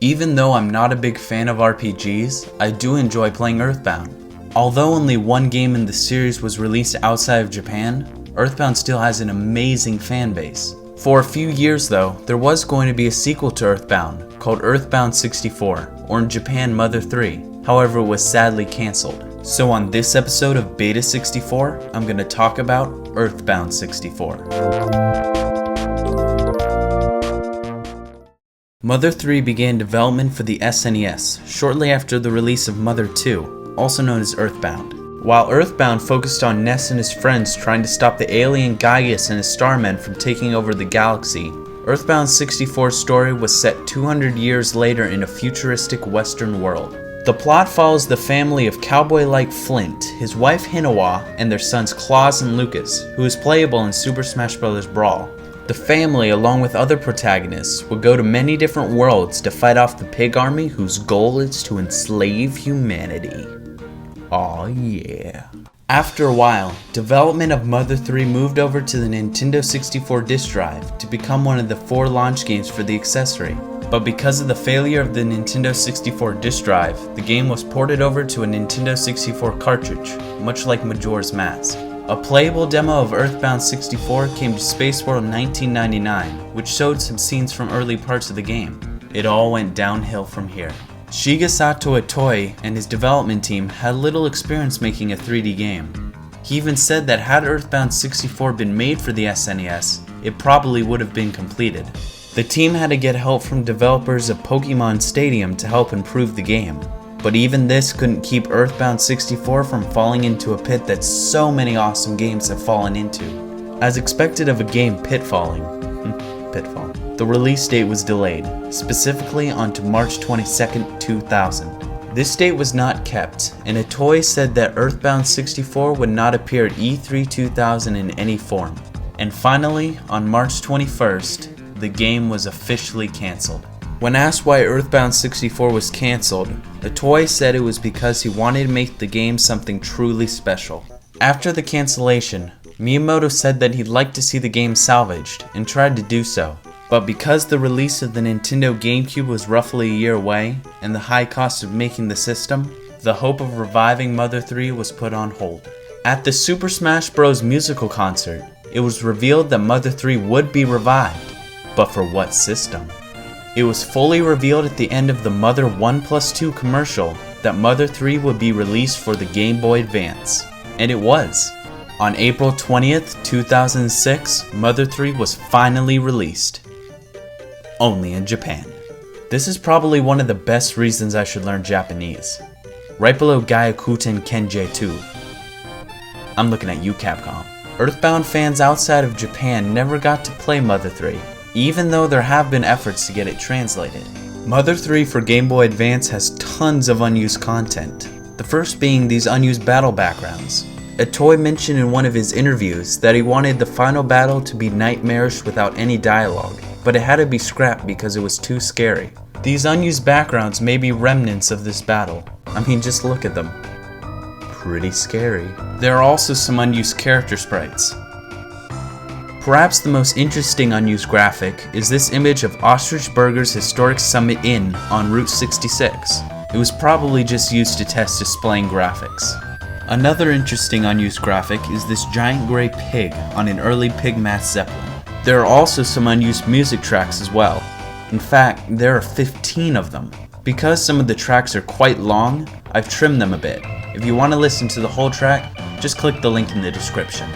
Even though I'm not a big fan of RPGs, I do enjoy playing Earthbound. Although only one game in the series was released outside of Japan, Earthbound still has an amazing fan base. For a few years though, there was going to be a sequel to Earthbound called Beta64, or in Japan Mother 3, however it was sadly cancelled. So on this episode of Beta64, I'm going to talk about Earthbound 64. Mother 3 began development for the SNES shortly after the release of Mother 2, also known as Earthbound. While Earthbound focused on Ness and his friends trying to stop the alien Gaius and his starmen from taking over the galaxy, Earthbound 64's story was set 200 years later in a futuristic Western world. The plot follows the family of cowboy-like Flint, his wife Hinawa, and their sons Claus and Lucas, who is playable in Super Smash Bros. Brawl. The family, along with other protagonists, will go to many different worlds to fight off the pig army whose goal is to enslave humanity. Aw yeah. After a while, development of Mother 3 moved over to the Nintendo 64 disk drive to become one of the 4 launch games for the accessory. But because of the failure of the Nintendo 64 disk drive, the game was ported over to a Nintendo 64 cartridge, much like Majora's Mask. A playable demo of Earthbound 64 came to Space World 1999, which showed some scenes from early parts of the game. It all went downhill from here. Shigesato Itoi and his development team had little experience making a 3D game. He even said that had Earthbound 64 been made for the SNES, it probably would have been completed. The team had to get help from developers of Pokemon Stadium to help improve the game. But even this couldn't keep Earthbound 64 from falling into a pit that so many awesome games have fallen into. As expected of a game pitfall, the release date was delayed, specifically onto March 22, 2000. This date was not kept, and Itoi said that Earthbound 64 would not appear at E3 2000 in any form. And finally, on March 21st, the game was officially cancelled. When asked why Earthbound 64 was cancelled, Itoi said it was because he wanted to make the game something truly special. After the cancellation, Miyamoto said that he'd like to see the game salvaged, and tried to do so. But because the release of the Nintendo GameCube was roughly a year away, and the high cost of making the system, the hope of reviving Mother 3 was put on hold. At the Super Smash Bros. Musical concert, it was revealed that Mother 3 would be revived, but for what system? It was fully revealed at the end of the Mother 1+2 commercial that Mother 3 would be released for the Game Boy Advance. And it was. On April 20th, 2006, Mother 3 was finally released. Only in Japan. This is probably one of the best reasons I should learn Japanese. Right below Gyakuten Kenjei 2. I'm looking at you, Capcom. Earthbound fans outside of Japan never got to play Mother 3, even though there have been efforts to get it translated. Mother 3 for Game Boy Advance has tons of unused content, the first being these unused battle backgrounds. Itoi mentioned in one of his interviews that he wanted the final battle to be nightmarish without any dialogue, but it had to be scrapped because it was too scary. These unused backgrounds may be remnants of this battle. I mean, just look at them. Pretty scary. There are also some unused character sprites. Perhaps the most interesting unused graphic is this image of Ostrich Burger's historic Summit Inn on Route 66. It was probably just used to test displaying graphics. Another interesting unused graphic is this giant gray pig on an early Pigmath Zeppelin. There are also some unused music tracks as well. In fact, there are 15 of them. Because some of the tracks are quite long, I've trimmed them a bit. If you want to listen to the whole track, just click the link in the description.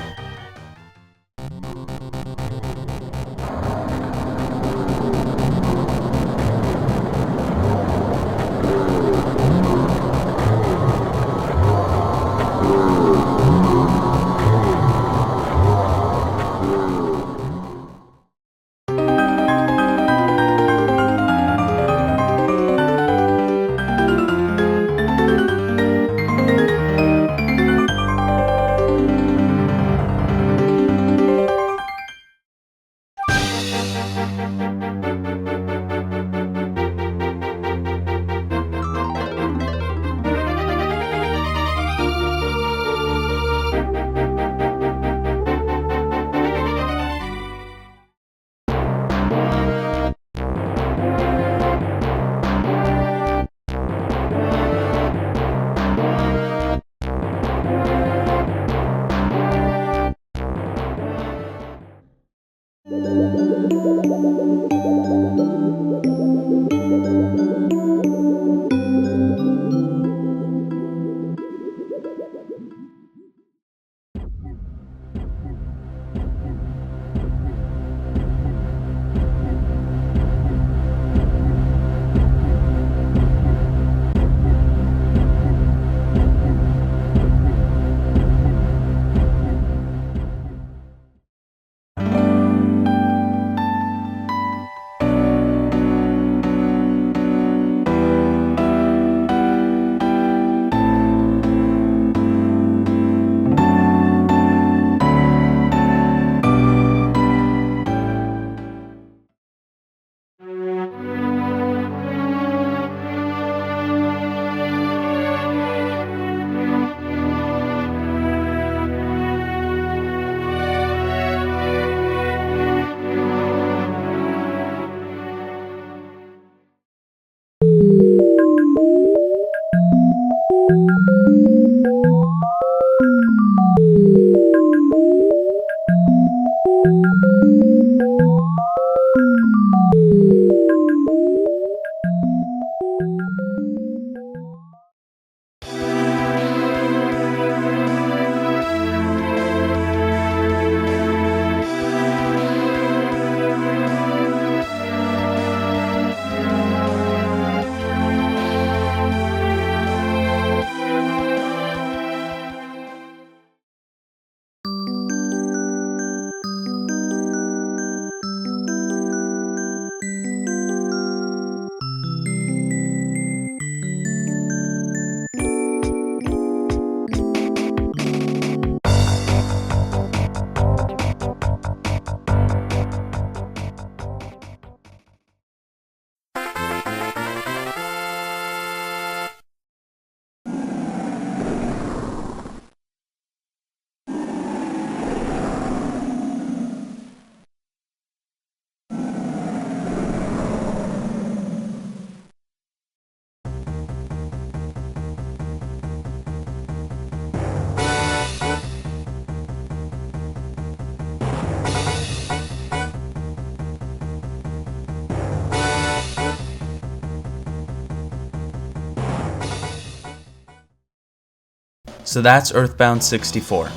So that's Earthbound 64.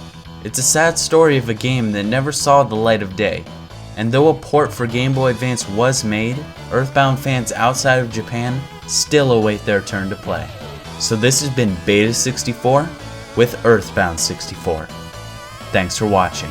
It's a sad story of a game that never saw the light of day. And though a port for Game Boy Advance was made, Earthbound fans outside of Japan still await their turn to play. So this has been Beta64 with Earthbound 64. Thanks for watching.